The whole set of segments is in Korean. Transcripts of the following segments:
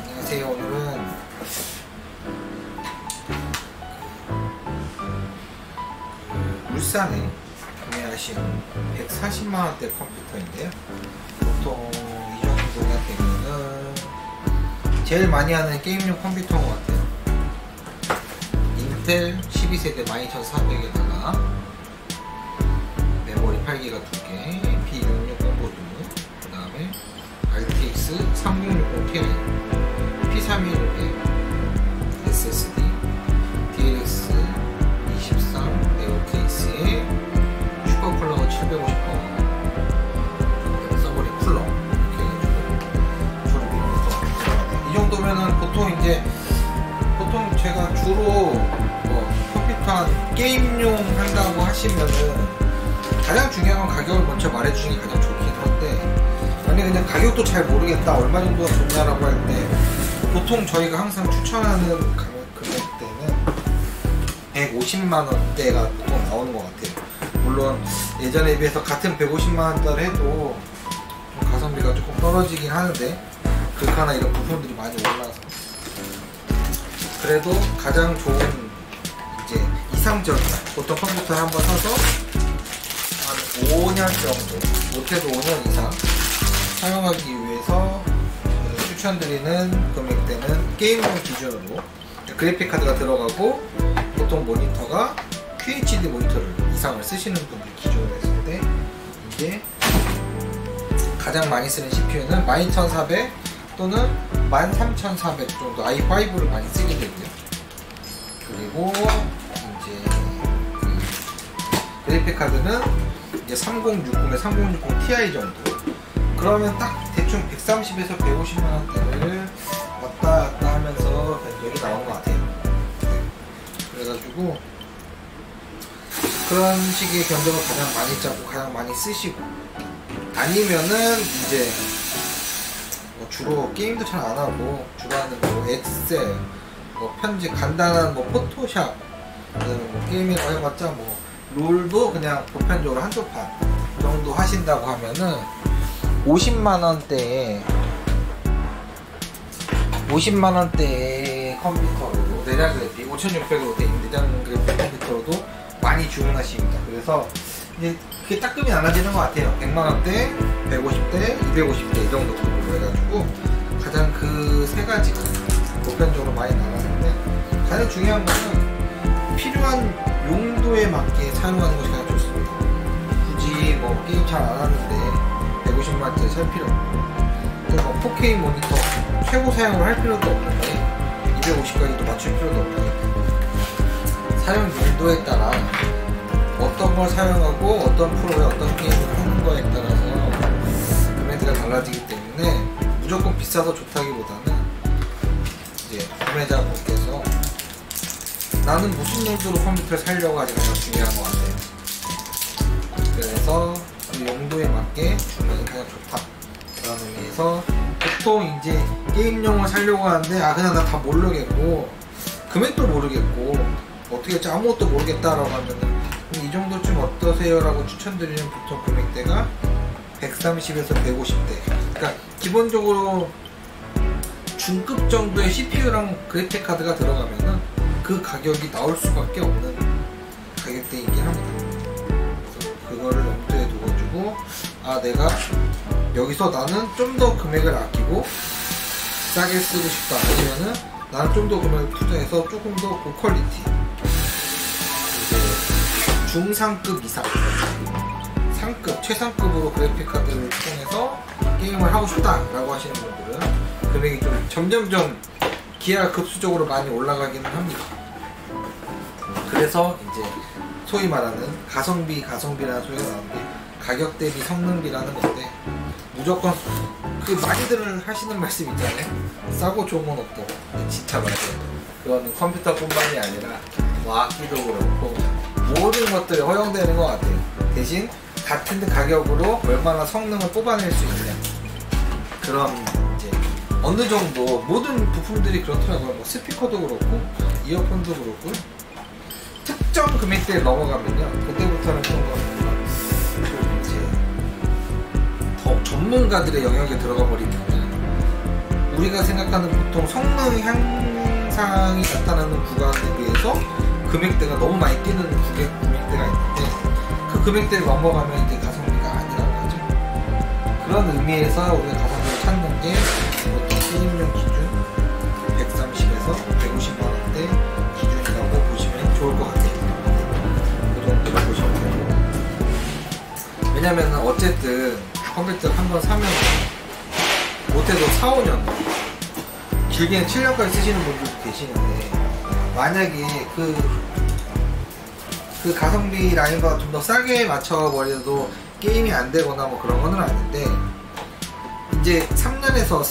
안녕하세요. 오늘은 울산에 구매하신 140만원대 컴퓨터인데요. 보통 이 정도가 되면은 제일 많이 하는 게임용 컴퓨터인 것 같아요. 인텔 12세대 12400에다가 메모리 8기가 2개, P660 보드, 그 다음에 RTX 3060 Ti, P316에 SSD, DLX 23 네오 케이스에 슈퍼쿨러 750W, 서버리 쿨러 이렇게 해가지고 조립이 이 정도면은 보통 제가 주로 컴퓨터 한 게임용 한다고 하시면은 가장 중요한 건 가격을 먼저 말해주시는 게 가장 좋긴 한데, 만약에 그냥 가격도 잘 모르겠다, 얼마 정도가 좋냐라고 할 때 보통 저희가 항상 추천하는 금액대는 150만원대가 보통 나오는 것 같아요. 물론 예전에 비해서 같은 150만원대를 해도 좀 가성비가 조금 떨어지긴 하는데, 그렇거나 이런 부품들이 많이 올라서 그래도 가장 좋은 이제 이상적인 보통 컴퓨터를 한번 사서 한 5년 정도, 못해도 5년 이상 사용하기 위해서 추천드리는 금액대는 게임용 기준으로 그래픽카드가 들어가고 보통 모니터가 QHD 모니터를 이상을 쓰시는 분들 기준으로 했을 때 이게 가장 많이 쓰는 CPU는 12400 또는 13400 정도 i5를 많이 쓰게 되고요. 그리고 이제 그래픽카드는 이제 3060에 3060 Ti 정도. 그러면 딱 대충 130에서 150만원대를 왔다 갔다 하면서 견적이 나오는 것 같아요. 그래가지고 그런 식의 견적을 가장 많이 짜고 가장 많이 쓰시고, 아니면은 이제 주로 게임도 잘 안 하고 주로 하는 뭐 엑셀, 편집 간단한 포토샵, 게임이라고 해봤자 롤도 그냥 보편적으로 한두 판 정도 하신다고 하면은 50만원대의 컴퓨터로 내장 그래픽 5600으로 된 내장 그래픽 컴퓨터로도 많이 주문하십니다. 그래서 이제 그게 따끔이 나눠지는 것 같아요. 100만원대, 150대, 250대 이 정도 급으로 해가지고 가장 그 세 가지가 보편적으로 많이 나가는데, 가장 중요한 거는 필요한 용도에 맞게 사용하는 것이 가장 좋습니다. 굳이 게임 잘 안 하는데 150만원짜리 살 필요 없고, 또 4K 모니터 최고 사용을 할 필요도 없는데 250까지도 맞출 필요도 없고, 사용 용도에 따라 어떤 걸 사용하고 어떤 프로에 어떤 게임을 하는 거에 따라서 금액대가 달라지기 때문에 무조건 비싸서 좋다기보다는 이제 구매자분께서 나는 무슨 용도로 컴퓨터를 사려고 하지 가장 중요한 것 같아요. 그래서 그 용도에 맞게 주문이 가장 좋다, 그런 의미에서 보통 이제 게임용을 사려고 하는데 그냥 나 다 모르겠고 금액도 모르겠고 어떻게 할지 아무것도 모르겠다라고 하면은 이 정도쯤 어떠세요? 라고 추천드리는 보통 금액대가 130에서 150대. 그러니까 기본적으로 중급 정도의 CPU랑 그래픽카드가 들어가면은 그 가격이 나올 수밖에 없는 가격대이긴 합니다. 그래서 그거를 염두에 두어주고, 내가 여기서 나는 좀 더 금액을 아끼고 싸게 쓰고 싶다, 아니면은 나는 좀 더 금액을 투자해서 조금 더 고퀄리티, 중상급 이상, 상급, 최상급으로 그래픽카드를 통해서 게임을 하고 싶다라고 하시는 분들은 금액이 좀 점점점 기하급수적으로 많이 올라가기는 합니다. 그래서 이제 소위 말하는 가성비라는 소리가 나오는데, 가격 대비 성능비라는 건데, 무조건 많이들 하시는 말씀 있잖아요. 싸고 좋은 건 없다고. 진짜 맞아요. 그거는 컴퓨터뿐만이 아니라 악기도 그렇고 모든 것들이 허용되는 것 같아요. 대신 같은 가격으로 얼마나 성능을 뽑아낼 수 있냐, 그런 이제 어느 정도 모든 부품들이 그렇더라고요. 스피커도 그렇고 이어폰도 그렇고 특정 금액대에 넘어가면요, 그때부터는 좀 이제 더 전문가들의 영역에 들어가 버리면 우리가 생각하는 보통 성능 향상이 나타나는 구간에 비해서 금액대가 너무 많이 뛰는 금액대가 있는데 그 금액대를 넘어가면 이제 가성비가 아니라고 하죠. 그런 의미에서 우리가 가성비를 찾는 게 보통 게임용 기준 130에서 150만원대 기준이라고 보시면 좋을 것 같아요. 그 정도로 보시면 되고, 왜냐면 어쨌든 컴퓨터를 한번 사면 못해도 4, 5년, 길게는 7년까지 쓰시는 분들도 계시는데, 만약에 그 가성비 라인과 좀 더 싸게 맞춰버려도 게임이 안 되거나 뭐 그런 거는 아닌데, 이제 3년에서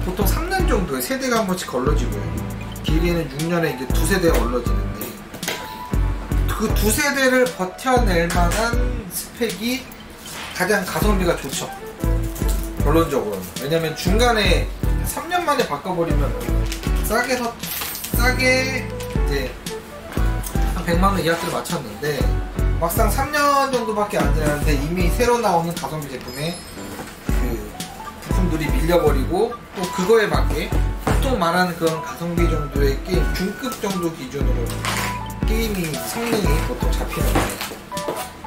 보통 3년 정도에 세대가 한 번씩 걸러지고요. 길게는 6년에 이제 2세대가 걸러지는데, 그 2세대를 버텨낼 만한 스펙이 가장 가성비가 좋죠. 결론적으로는. 왜냐면 중간에 3년 만에 바꿔버리면 싸게 이제 한 100만원 이하를 맞췄는데 막상 3년 정도밖에 안 지났는데 이미 새로 나오는 가성비 제품에 그 부품들이 밀려버리고 또 그거에 맞게 보통 말하는 그런 가성비 정도의 게임 중급 정도 기준으로 게임이 성능이 보통 잡히는데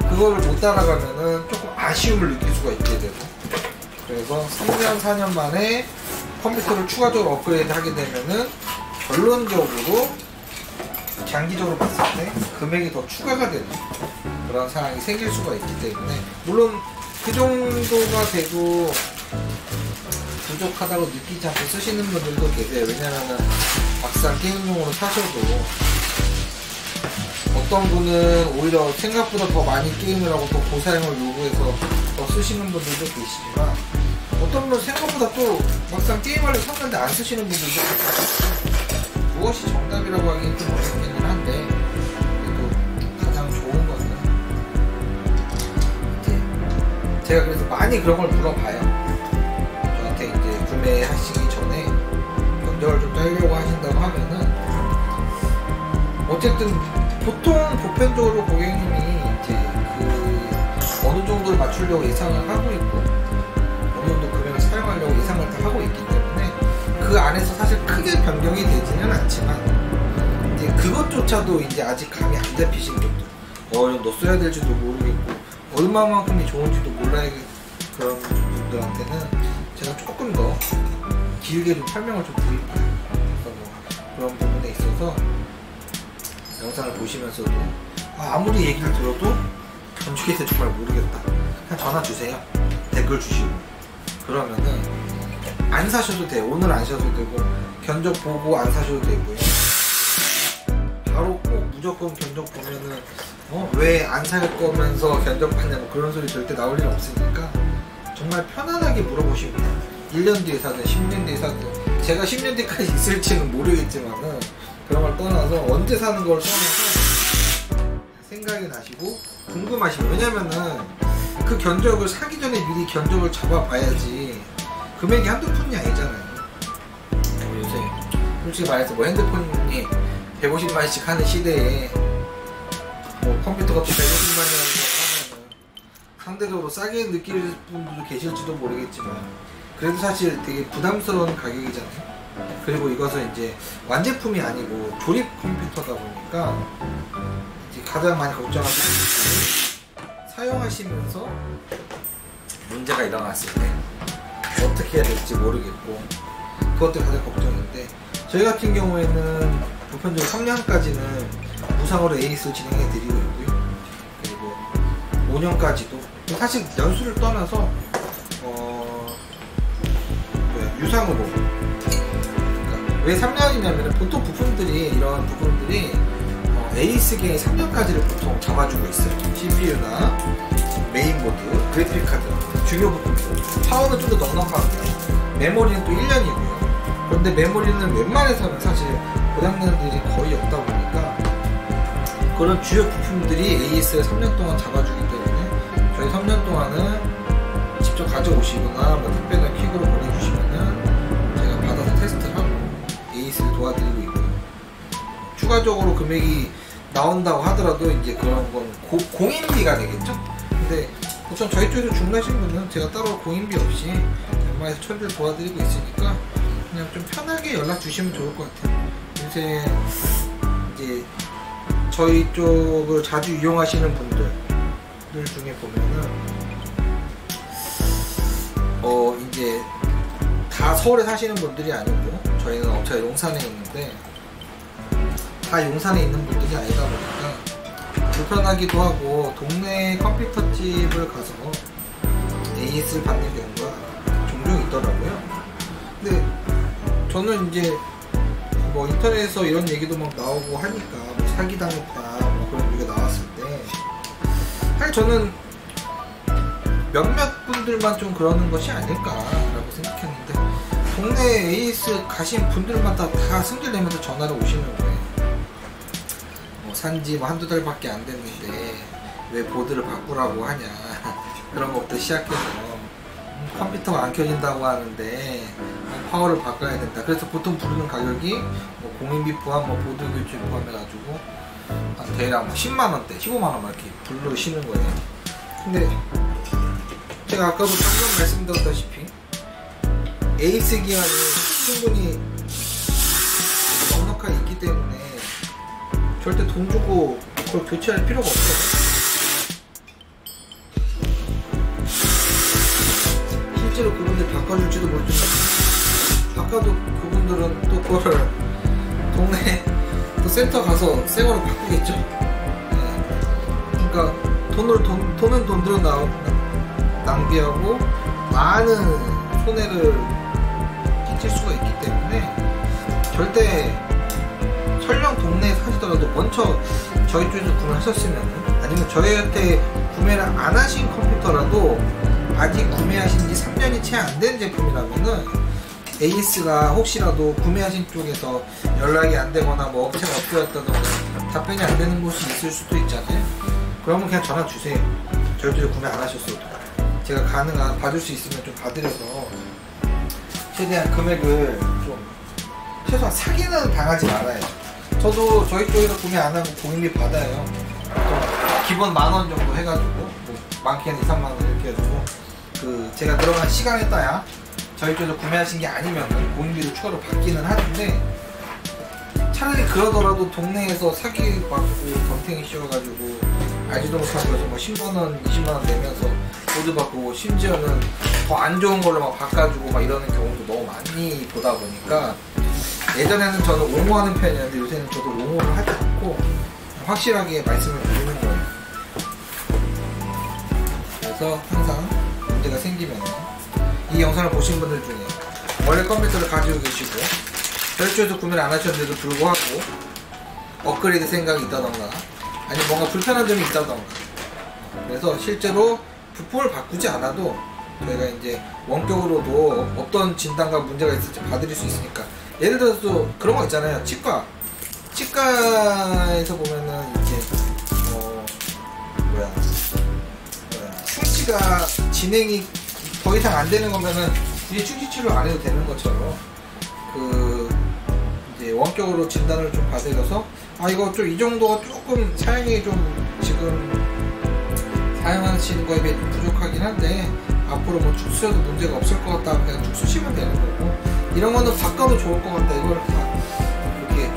그거를 못 따라가면은 조금 아쉬움을 느낄 수가 있게 되고, 그래서 3년 4년 만에 컴퓨터를 추가적으로 업그레이드 하게 되면은 결론적으로 장기적으로 봤을 때 금액이 더 추가가 되는 그런 상황이 생길 수가 있기 때문에, 물론 그 정도가 돼도 부족하다고 느끼지 않고 쓰시는 분들도 계세요. 왜냐면은 막상 게임용으로 사셔도 어떤 분은 오히려 생각보다 더 많이 게임을 하고 더 고사양을 요구해서 더 쓰시는 분들도 계시지만, 어떤 분은 생각보다 또 막상 게임하려고 샀는데 안 쓰시는 분들도 계시고, 무엇이 정답이라고 하기는 좀 어렵기는 한데, 그래도 가장 좋은 거는 이제 제가 그래서 많이 그런 걸 물어봐요. 저한테 이제 구매하시기 전에 견적을 좀 따려고 하신다고 하면은, 어쨌든 보통 보편적으로 고객님이 이제 그 어느 정도를 맞추려고 예상을 하고 있고 어느 정도 금액을 사용하려고 예상을 다 하고 있기 때문에 그 안에서 사실 크게 변경이 되지는 않지만, 이제 그것조차도 이제 아직 감이 안 잡히신 분들, 너 써야 될지도 모르겠고 얼마만큼이 좋은지도 몰라야 그런 분들한테는 제가 조금 더 길게 좀 설명을 좀 드릴게요. 그래서 뭐 그런 부분에 있어서 영상을 보시면서도 아무리 얘기를 들어도 건축에 대해 정말 모르겠다, 그냥 전화 주세요. 댓글 주시고. 그러면은 안 사셔도 돼요. 오늘 안 사셔도 되고 견적 보고 안 사셔도 되고요. 바로 꼭 무조건 견적 보면은 왜 안 살 거면서 견적 받냐고 그런 소리 절대 나올 일 없으니까 정말 편안하게 물어보시면 돼요. 1년 뒤에 사든 10년 뒤에 사든, 제가 10년 뒤까지 있을지는 모르겠지만은 그런 걸 떠나서 언제 사는 걸 떠나서 생각이 나시고 궁금하시면, 왜냐면은 그 견적을 사기 전에 미리 견적을 잡아봐야지 금액이 한두 푼이 아니잖아요. 요새 솔직히 말해서 뭐 핸드폰이 150만원씩 하는 시대에 뭐 컴퓨터가 또 150만원이라고 하면은 상대적으로 싸게 느낄 분들도 계실지도 모르겠지만 그래도 사실 되게 부담스러운 가격이잖아요. 그리고 이것은 이제 완제품이 아니고 조립 컴퓨터다 보니까 이제 가장 많이 걱정하시는 분들은 사용하시면서 문제가 일어났을 때 어떻게 해야 될지 모르겠고, 그것도 가장 걱정인데, 저희 같은 경우에는 보편적으로 3년까지는 무상으로 AS를 진행해 드리고 있고요. 그리고 5년까지도 사실 연수를 떠나서 유상으로, 왜 3년이냐면 보통 부품들이 이런 부품들이 에이스계의 3년까지를 보통 잡아주고 있어요. CPU나 메인보드, 그래픽카드, 중요 부품들. 파워는 좀 더 넉넉하고요. 메모리는 또 1년이고요. 그런데 메모리는 웬만해서는 사실 고장나는 일이 거의 없다 보니까 그런 주요 부품들이 AS를 3년 동안 잡아주기 때문에 저희 3년 동안은 직접 가져오시거나 뭐 택배나 퀵으로 보내주시면은 제가 받아서 테스트를 하고 AS를 도와드리고 있고요. 추가적으로 금액이 나온다고 하더라도 이제 그런 건 공인비가 되겠죠? 근데 우선 저희 쪽에서 주문하신 분은 제가 따로 공인비 없이 웬만해서 처리를 도와드리고 있으니까 그냥 좀 편하게 연락 주시면 좋을 것 같아요. 요새 이제 저희 쪽을 자주 이용하시는 분들 중에 보면은 이제 다 서울에 사시는 분들이 아니고 저희는 업체가 용산에 있는데 다 용산에 있는 분들이 아니다 보니까 불편하기도 하고 동네 컴퓨터집을 가서 AS를 받는 경우가 종종 있더라고요. 근데 저는 이제 뭐 인터넷에서 이런 얘기도 막 나오고 하니까 뭐 사기당했다 뭐 그런 얘기가 나왔을 때 사실 저는 몇몇 분들만 좀 그러는 것이 아닐까라고 생각했는데 동네 AS 가신 분들마다 다 승질내면서 전화를 오시는 거예요. 뭐 산지 뭐 한두 달밖에 안 됐는데 왜 보드를 바꾸라고 하냐 그런 것부터 시작해서 컴퓨터가 안 켜진다고 하는데 파워를 바꿔야 된다. 그래서 보통 부르는 가격이 뭐 공인비 포함, 뭐 보드 교체 포함해가지고 한 대략 뭐 10만원대, 15만원 막 이렇게 부르시는 거예요. 근데 제가 아까도 방금 말씀드렸다시피 AS 기간이 충분히 넉넉하게 있기 때문에 절대 돈 주고 그걸 교체할 필요가 없어요. 실제로 그분들 바꿔줄지도 모르지만 바꿔도 그분들은 또 그거를 동네 또 센터 가서 새 거로 바꾸겠죠. 네. 그러니까 돈은 돈대로 낭비하고 많은 손해를 끼칠 수가 있기 때문에 절대 설령 동네에서 하시더라도 먼저 저희 쪽에서 구매하셨으면 아니면 저희한테 구매를 안 하신 컴퓨터라도 아직 구매하신 지 3년이 채 안 된 제품이라면은 AS가 혹시라도 구매하신 쪽에서 연락이 안 되거나 뭐 업체가 없어졌다던가 답변이 안 되는 곳이 있을 수도 있잖아요. 그러면 그냥 전화 주세요. 저희 쪽에 구매 안 하셨어도 제가 가능한 봐줄 수 있으면 좀 봐드려서 최대한 금액을 좀 최소한 사기는 당하지 말아요. 저도 저희 쪽에서 구매 안 하고 공인비 받아요. 기본 10,000원 정도 해가지고 뭐 많게는 2, 3만원 이렇게 해가지고 그 제가 들어간 시간에 따야 저희 쪽에서 구매하신 게 아니면 공인비도 추가로 받기는 하는데 차라리 그러더라도 동네에서 사기 받고 덤탱이 씌워가지고 알지도 못하고 해서 뭐 10만원, 20만원 내면서 보드 바꾸고 심지어는 더 안 좋은 걸로 막 바꿔주고 막 이러는 경우도 너무 많이 보다 보니까 예전에는 저는 옹호하는 편이었는데 요새는 저도 옹호를 하지 않고 확실하게 말씀을 드리는 거예요. 그래서 항상 문제가 생기면 이 영상을 보신 분들 중에 원래 컴퓨터를 가지고 계시고 저희 쪽에서 구매를 안 하셨는데도 불구하고 업그레이드 생각이 있다던가 아니면 뭔가 불편한 점이 있다던가 그래서 실제로 부품을 바꾸지 않아도 저희가 이제 원격으로도 어떤 진단과 문제가 있을지 봐드릴 수 있으니까 예를 들어서 그런 거 있잖아요. 치과에서 보면은 이제 충치가 진행이 더 이상 안 되는 거면은 이제 충치 치료 안 해도 되는 것처럼 그 이제 원격으로 진단을 좀 받으셔서 아 이거 좀 이 정도가 조금 사용이 좀 지금 사용하시는 거에 비해 부족하긴 한데 앞으로 뭐 축수여도 문제가 없을 것 같다 그냥 쭉 쓰시면 되는 거고 이런 거는 바꿔도 좋을 것 같다 이걸 다 이렇게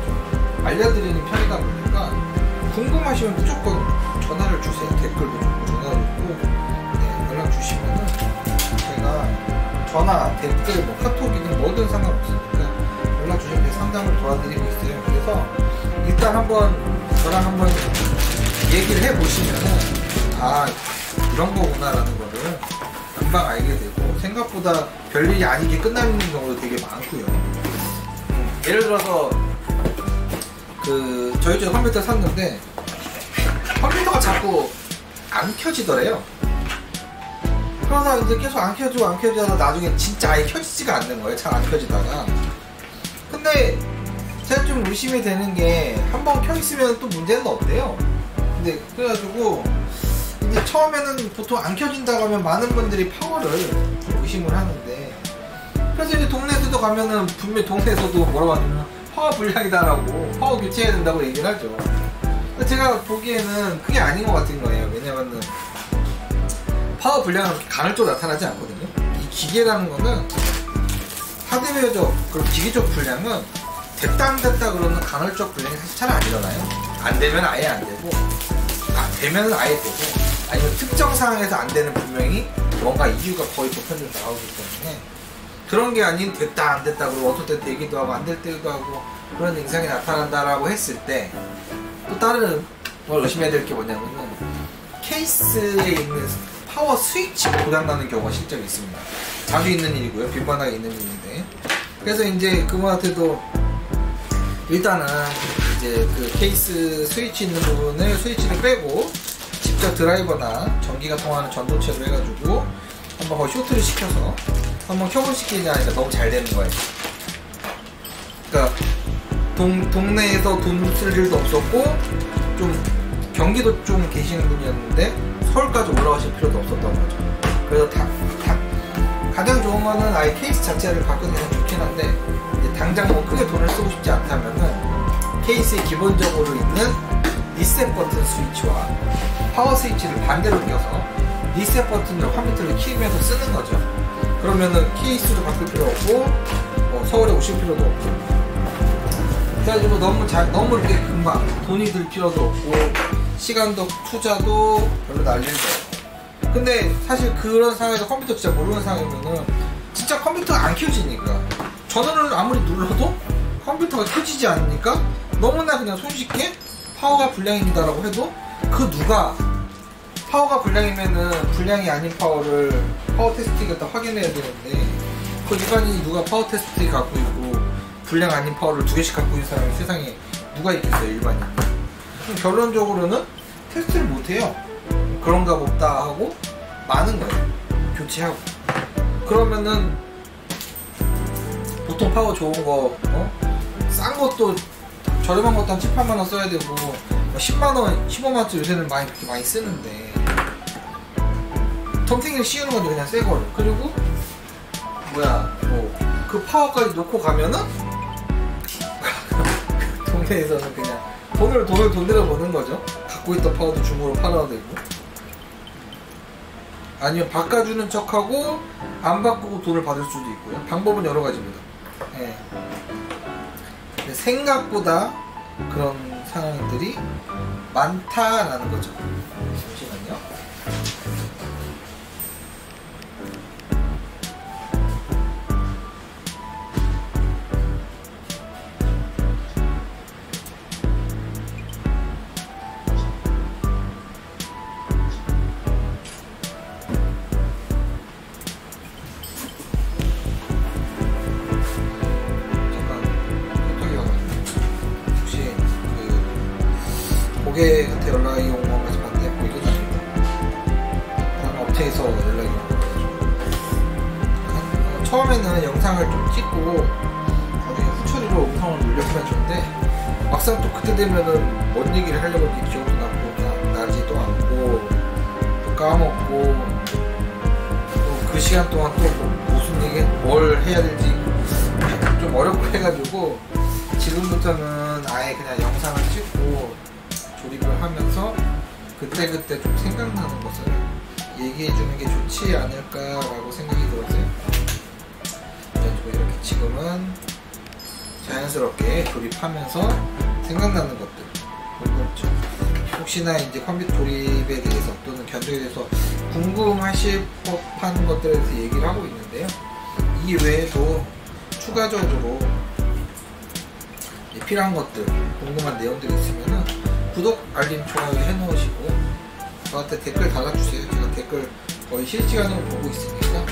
좀 알려드리는 편이다 보니까 궁금하시면 무조건 전화를 주세요. 댓글도 좋고 전화를 줬고 네, 연락 주시면은 제가 전화, 댓글, 뭐 카톡이든 뭐든 상관없으니까 연락 주시면 상담을 도와드리고 있어요. 그래서 일단 한번 저랑 한번 얘기를 해보시면은 아 이런 거구나 라는 거를 금방 알게 되고 생각보다 별일이 아니게 끝나는 경우도 되게 많고요. 예를 들어서 그 저희 집에 컴퓨터 샀는데 컴퓨터가 자꾸 안 켜지더래요. 그러다 이제 계속 안 켜지다가 나중에 진짜 아예 켜지지가 않는 거예요. 잘 안 켜지다가. 근데 제가 좀 의심이 되는 게 한번 켜있으면 또 문제는 없대요. 근데 그래가지고 이제 처음에는 보통 안 켜진다고 하면 많은 분들이 파워를 의심을 하는데 그래서 이제 동네에서도 가면은 분명히 동네에서도 뭐라고 하냐면 파워 불량이다라고 파워 교체해야 된다고 얘기를 하죠. 제가 보기에는 그게 아닌 것 같은 거예요. 왜냐면은 파워 불량은 간헐적으로 나타나지 않거든요. 이 기계라는 거는 하드웨어적 그리고 기계적 불량은 됐다 안 됐다 그러는 간헐적 불량이 사실 잘 안 일어나요. 안 되면 아예 안 되고, 되면 아예 되고, 아니면 특정 상황에서 안 되는 분명히 뭔가 이유가 거의 보편적으로 나오기 때문에, 그런 게 아닌 됐다 안 됐다 그러고 어떨 때 되기도 하고 안 될 때도 하고 그런 증상이 나타난다라고 했을 때, 또 다른 걸 의심해야 될 게 뭐냐면은 케이스에 있는 파워 스위치 고장나는 경우가 실제로 있습니다. 자주 있는 일이고요. 빈번하게 있는 일인데, 그래서 이제 그분한테도 일단은 이제 그 케이스 스위치 있는 부분을 스위치를 빼고 직접 드라이버나 전기가 통하는 전도체로 해가지고 한번 거의 쇼트를 시켜서 한번 켜보시키지 않으니까 너무 잘 되는 거예요. 그러니까 동네에서 돈 쓸 일도 없었고, 좀 경기도 좀 계시는 분이었는데 서울까지 올라가실 필요도 없었던 거죠. 그래서 가장 좋은 거는 아예 케이스 자체를 바꾸는 게 좋긴 한데, 이제 당장 뭐 크게 돈을 쓰고 싶지 않다면은 케이스에 기본적으로 있는 리셋 버튼 스위치와 파워 스위치를 반대로 껴서 리셋 버튼으로 컴퓨터를 키우면서 쓰는 거죠. 그러면은 케이스도 바꿀 필요 없고, 서울에 오실 필요도 없고, 그래가지고 너무 이렇게 금방 돈이 들 필요도 없고, 시간도 투자도 별로 날 일도 없고. 근데 사실 그런 상황에서 컴퓨터 진짜 모르는 상황이면은 진짜 컴퓨터가 안 켜지니까, 전원을 아무리 눌러도 컴퓨터가 켜지지 않으니까 너무나 그냥 손쉽게 파워가 불량입니다 라고 해도, 그 누가 파워가 불량이면은 불량이 아닌 파워를 파워 테스트기에다 확인해야 되는데, 그 일반인이 누가 파워 테스트기 갖고 있고 불량 아닌 파워를 2개씩 갖고 있는 사람이 세상에 누가 있겠어요, 일반인. 결론적으로는 테스트를 못해요. 그런가 보다 하고 마는 거예요. 교체하고. 그러면은 보통 파워 좋은 거, 싼 것도 저렴한 것도 한 7, 8만원 써야 되고 10만원, 15만원짜리 요새는 그렇게 많이 쓰는데, 덤탱이를 씌우는 건데 그냥 새 거를. 그리고 그 파워까지 놓고 가면은 동네에서는 그냥 돈으로 버는 거죠. 갖고 있던 파워도 중고로 팔아야 되고, 아니면 바꿔주는 척하고 안 바꾸고 돈을 받을 수도 있고요. 방법은 여러 가지입니다. 네. 생각보다 그런 상황들이 많다라는 거죠. 잠시만요. 고객한테 연락이 온 거 가지고 이거 업체에서 연락이 온 거. 처음에는 영상을 좀 찍고 나중에 후처리로 음성을 올려보면 좋은데, 막상 또 그때 되면은 뭔 얘기를 하려고 했는지 기억도 나지도 않고, 또 까먹고, 또 그 시간 동안 또 무슨 얘기, 뭘 해야 될지 좀 어렵고 해가지고, 지금부터는 아예 그냥 영상을 찍고 조립을 하면서 그때그때 좀 생각나는 것을 얘기해주는 게 좋지 않을까라고 생각이 들었어요. 그래가지고 이렇게 지금은 자연스럽게 조립하면서 생각나는 것들, 그렇죠. 혹시나 이제 컴퓨터 조립에 대해서 또는 견적에 대해서 궁금하실 법한 것들에 대해서 얘기를 하고 있는데요. 이 외에도 추가적으로 필요한 것들, 궁금한 내용들이 있으면은 구독, 알림, 좋아요 해놓으시고 저한테 댓글 달아주세요. 제가 댓글 거의 실시간으로 보고 있으니까,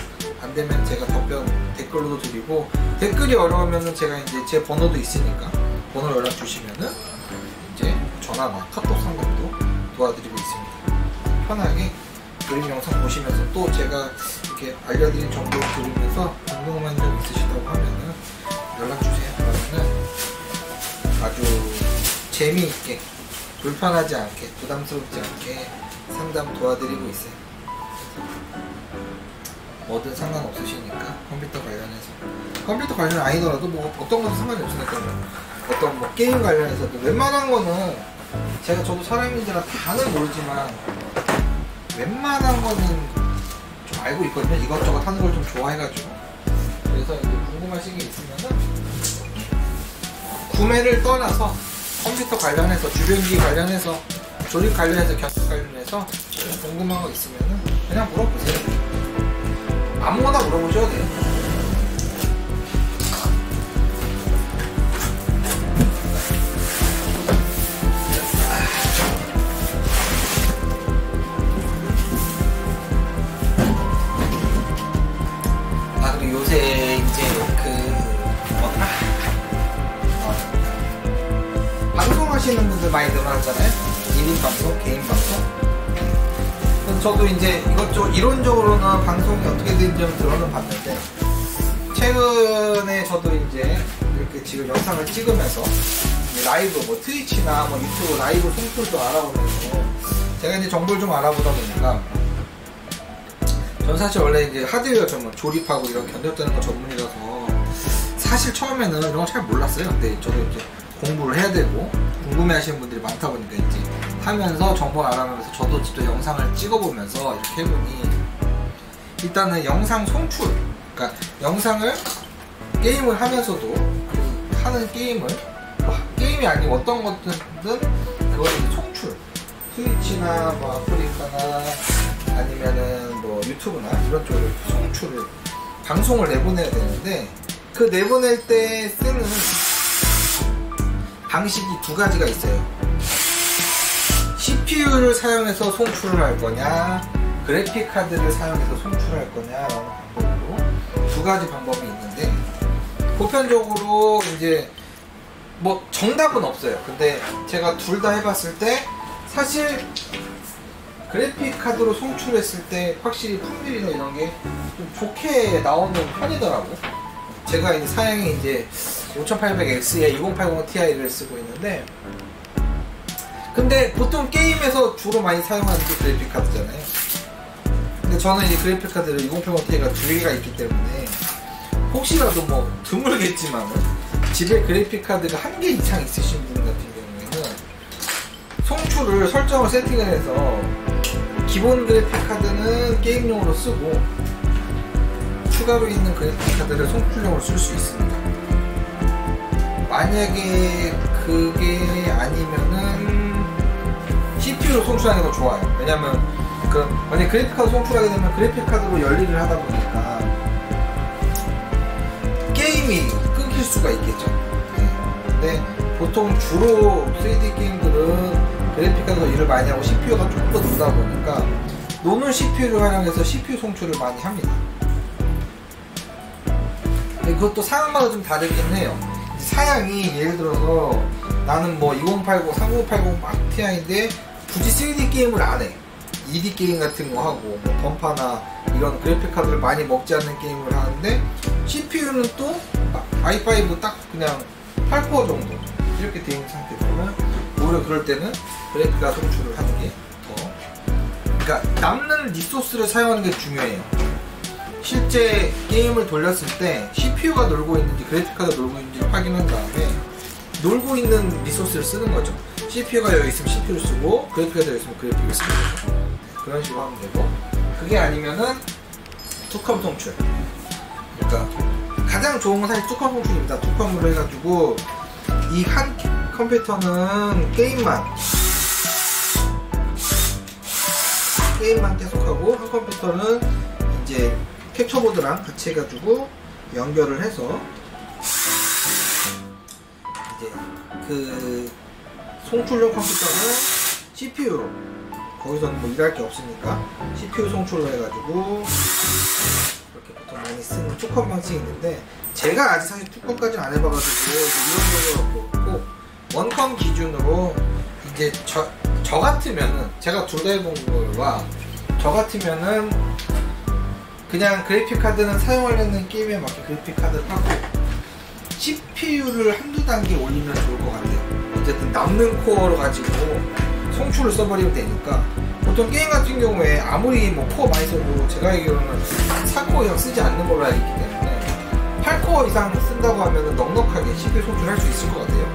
안되면 제가 답변 댓글로도 드리고, 댓글이 어려우면은 제가 이제 제 번호도 있으니까 번호 연락 주시면은 이제 전화나 카톡 상담도 도와드리고 있습니다. 편하게 그림 영상 보시면서 또 제가 이렇게 알려드린 정보를 들으면서 궁금한 점 있으시다고 하면은 연락 주세요. 그러면은 아주 재미있게, 불편하지 않게, 부담스럽지 않게 상담 도와드리고 있어요. 뭐든 상관없으시니까, 컴퓨터 관련 아니더라도 뭐 어떤 것도 상관이 없으니까, 어떤 뭐 게임 관련해서도 웬만한 거는 저도 사람인지라 다는 모르지만 웬만한 거는 알고 있거든요. 이것저것 하는 걸 좀 좋아해가지고. 그래서 이제 궁금하신 게 있으면은 구매를 떠나서 컴퓨터 관련해서, 주변기 관련해서, 조립 관련해서, 견적 관련해서 궁금한 거 있으면은 그냥 물어보세요. 아무거나 물어보셔도 돼요. 요새 이제 방송하시는 분들 많이 늘어났잖아요. 1인 방송, 개인 방송. 그래서 저도 이제 이것저것 이론적으로는 방송이 어떻게 되는지 좀 들어는 봤는데, 최근에 저도 이제 이렇게 지금 영상을 찍으면서 라이브 뭐 트위치나 뭐 유튜브 라이브 송출도 알아보면서 제가 이제 정보를 좀 알아보다 보니까, 전 사실 원래 이제 하드웨어 전문, 조립하고 이런 견적되는 거 전문이라서 사실 처음에는 이런 거 잘 몰랐어요. 근데 저도 이제 공부를 해야 되고 궁금해 하시는 분들이 많다 보니까 이제 하면서 정보를 알아가면서 저도 직접 영상을 찍어보면서 이렇게 해보니, 일단은 영상 송출, 그러니까 영상을 게임을 하면서도 하는 게임을, 게임이 아닌 어떤 것든 그걸 송출, 트위치나 뭐 아프리카나 아니면은 뭐 유튜브나 이런 쪽으로 송출을, 방송을 내보내야 되는데, 그 내보낼 때 쓰는 방식이 두 가지가 있어요. CPU를 사용해서 송출을 할 거냐, 그래픽 카드를 사용해서 송출할 거냐, 라는 방법으로 두 가지 방법이 있는데, 보편적으로 이제 뭐 정답은 없어요. 근데 제가 둘 다 해봤을 때 사실 그래픽 카드로 송출했을 때 확실히 품질이나 이런 게 좀 좋게 나오는 편이더라고. 제가 이제 사양이 이제 5800X에 2080ti를 쓰고 있는데, 근데 보통 게임에서 주로 많이 사용하는 게 그래픽 카드잖아요. 근데 저는 이제 그래픽 카드를 2080ti가 두 개가 있기 때문에, 혹시라도 뭐 드물겠지만 집에 그래픽 카드가 한 개 이상 있으신 분 같은 경우에는 송출을 설정을 세팅을 해서 기본 그래픽 카드는 게임용으로 쓰고 추가로 있는 그래픽 카드를 송출용으로 쓸 수 있습니다. 만약에 그게 아니면은 CPU로 송출하는 게 더 좋아요. 왜냐면 만약에 그래픽 카드 송출하게 되면 그래픽 카드로 열일을 하다 보니까 게임이 끊길 수가 있겠죠. 근데 보통 주로 3D 게임들은 그래픽 카드가 일을 많이 하고 CPU가 조금 더 늘다 보니까 노는 CPU를 활용해서 CPU 송출을 많이 합니다. 그것도 사양마다 좀 다르긴 해요. 사양이 예를 들어서 나는 뭐 2080, 3080 막 Ti인데 굳이 3D 게임을 안 해. 2D 게임 같은 거 하고 뭐 던파나 이런 그래픽 카드를 많이 먹지 않는 게임을 하는데, CPU는 또 i5 딱 그냥 8코어 정도 이렇게 되어 있는 상태라면 오히려 그럴 때는 그래픽 카드 송출을 하는 게 더, 그러니까 남는 리소스를 사용하는 게 중요해요. 실제 게임을 돌렸을 때 CPU가 놀고 있는지 그래픽 카드가 놀고 있는지를 확인한 다음에 놀고 있는 리소스를 쓰는 거죠. CPU가 여기 있으면 CPU를 쓰고 그래픽 카드가 여기 있으면 그래픽을 쓰는 거죠. 그런 식으로 하면 되고, 그게 아니면은 투컴 송출. 그러니까 가장 좋은 건 사실 투컴 송출입니다. 투컴으로 해가지고 이 한 컴퓨터는 게임만 계속하고, 한 컴퓨터는 이제 캡처보드랑 같이 해가지고 연결을 해서 이제 그 송출용 컴퓨터는 CPU로, 거기서는 뭐 일할 게 없으니까 CPU 송출로 해가지고 이렇게 보통 많이 쓰는 투컴 방식이 있는데, 제가 아직 사실 투컴까지는 안 해봐가지고 이론적으로 그렇고, 원컴 기준으로 이제 저 같으면은, 제가 둘 다 해본 거와 저 같으면은 그냥 그래픽 카드는 사용하려는 게임에 맞게 그래픽 카드를 하고 CPU를 한두 단계 올리면 좋을 것 같아요. 어쨌든 남는 코어로 가지고 송출을 써버리면 되니까. 보통 게임 같은 경우에 아무리 뭐 코어 많이 써도 제가 알기로는 4코어 이상 쓰지 않는 걸로 알고 있기 때문에 8코어 이상 쓴다고 하면 넉넉하게 CPU 송출할 수 있을 것 같아요.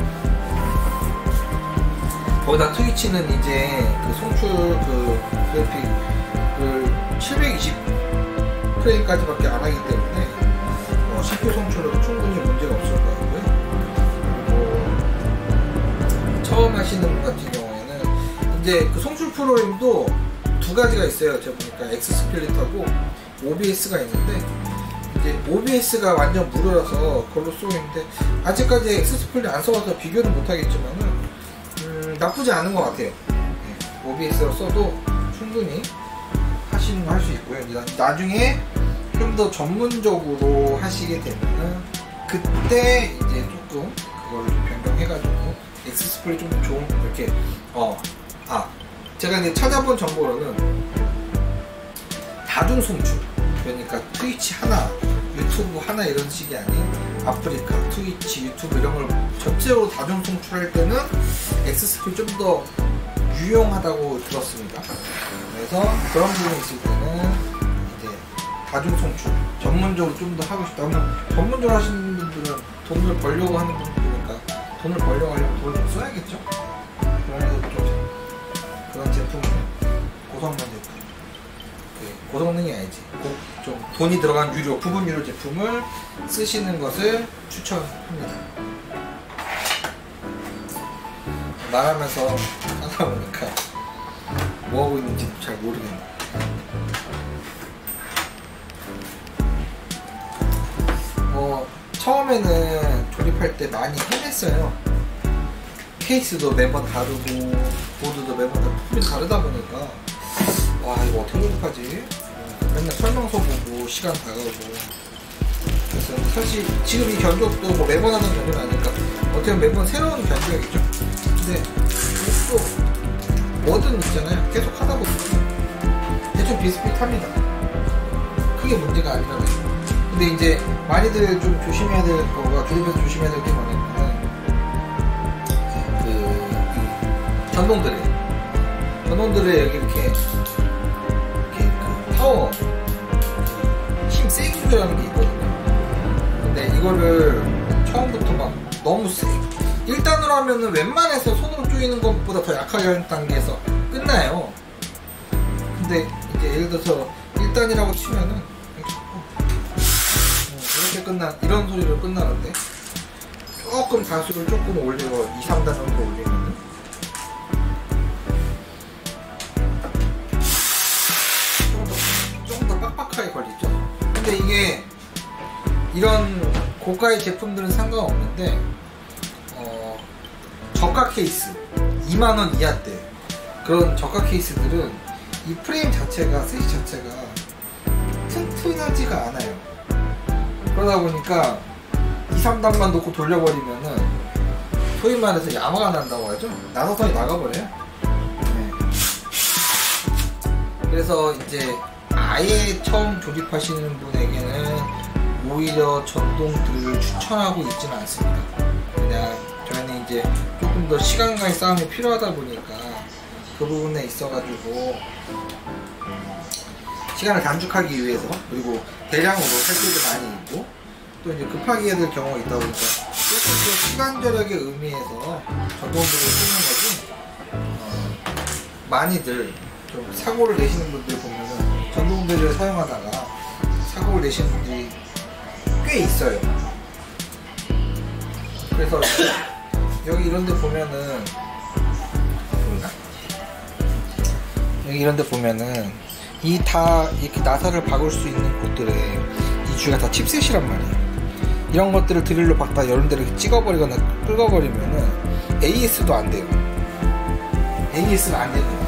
거기다 트위치는 이제 그 송출 그 그래픽을 720 프레임까지밖에 안 하기 때문에 CPU 송출도 충분히 문제가 없을 거고요. 그리고 처음 하시는 분 같은 경우에는 이제 그 송출 프로그램도 두 가지가 있어요. 제가 보니까 엑스스플릿하고 OBS가 있는데, 이제 OBS가 완전 무료라서 그걸로 쓰고 있는데, 아직까지 엑스스플릿 안 써봐서 비교는 못하겠지만은 나쁘지 않은 것 같아요. OBS로 써도 충분히 하시는 거 할 수 있고요. 나중에 좀 더 전문적으로 하시게 되면은 그때 이제 조금 그걸 변경해가지고 엑스스플릿 좀 좋은 이렇게 제가 이제 찾아본 정보로는 다중 송출, 그러니까 트위치 하나, 유튜브 하나 이런 식이 아닌 아프리카, 트위치, 유튜브 이런 걸 전체적으로 다중 송출할 때는 엑스스플릿 좀 더 유용하다고 들었습니다. 그래서 그런 부분이 있을 때는 이제 다중 송출 전문적으로 좀 더 하고 싶다면, 전문적으로 하시는 분들은 돈을 벌려고 하는 분들이니까 돈을 벌려고 하려면 돈을 좀 써야겠죠. 그래서 좀 그런 제품은 고성능 제품, 고성능이 아니지, 좀 돈이 들어간 유료, 부분 유료 제품을 쓰시는 것을 추천합니다. 말하면서 하다 보니까 뭐 하고 있는지 잘 모르겠네. 처음에는 조립할 때 많이 헤맸어요. 케이스도 매번 다르고 보드도 매번 다 부품이 다르다 보니까 와, 이거 어떻게 조립하지? 맨날 설명서 보고 시간 다 가고. 그래서 사실 지금 이 견적도 뭐 매번 하는 견적은 아니니까 어떻게 보면 매번 새로운 견적이겠죠. 근데 또 뭐든 있잖아요. 계속 하다 보니까 대충 비슷비슷합니다. 크게 문제가 아니라고요. 근데 이제 많이들 좀 조심해야 될 거가, 조립해서 조심해야 될 게 뭐냐면은 전동들에 여기 이렇게 그 파워 힘 세게 조절하는 게 있거든요. 근데 이거를 처음부터 막 너무 세게 1단으로 하면은 웬만해서 손으로 조이는 것보다 더 약하게 하는 단계에서 끝나요. 근데 이제 예를 들어서 1단이라고 치면은 이렇게 이런 소리로 끝나는데, 조금 가수를 조금 올리고 2, 3단 정도 올리면은 조금 더 빡빡하게 걸리죠. 근데 이게 이런 고가의 제품들은 상관없는데 저가 케이스 2만원 이하대 그런 저가 케이스들은 이 프레임 자체가, 셋이 자체가 튼튼하지가 않아요. 그러다 보니까 2, 3단만 놓고 돌려버리면은 소위 말해서 야마가 난다고 하죠. 나사선이 나가버려요. 네. 그래서 이제 아예 처음 조립하시는 분에게는 오히려 전동들을 추천하고 있지는 않습니다. 그냥 저희는 이제 조금 더 시간과의 싸움이 필요하다 보니까 그 부분에 있어가지고 시간을 단축하기 위해서, 그리고 대량으로 살 때도 많이 있고 또 이제 급하게 해야 될 경우가 있다 보니까 조금 더 시간 절약의 의미에서 전동들을 쓰는 것은 많이들 좀 사고를 내시는 분들 보면은 전동들을 사용하다가 사고를 내시는 분들이 꽤 있어요. 그래서 여기 이런 데 보면은 여기 이런 데 보면은 이 다 이렇게 나사를 박을 수 있는 곳들에 이 주위가 다 칩셋이란 말이에요. 이런 것들을 드릴로 박다 이런 데를 찍어버리거나 긁어버리면은 AS도 안 돼요. AS는 안 됩니다.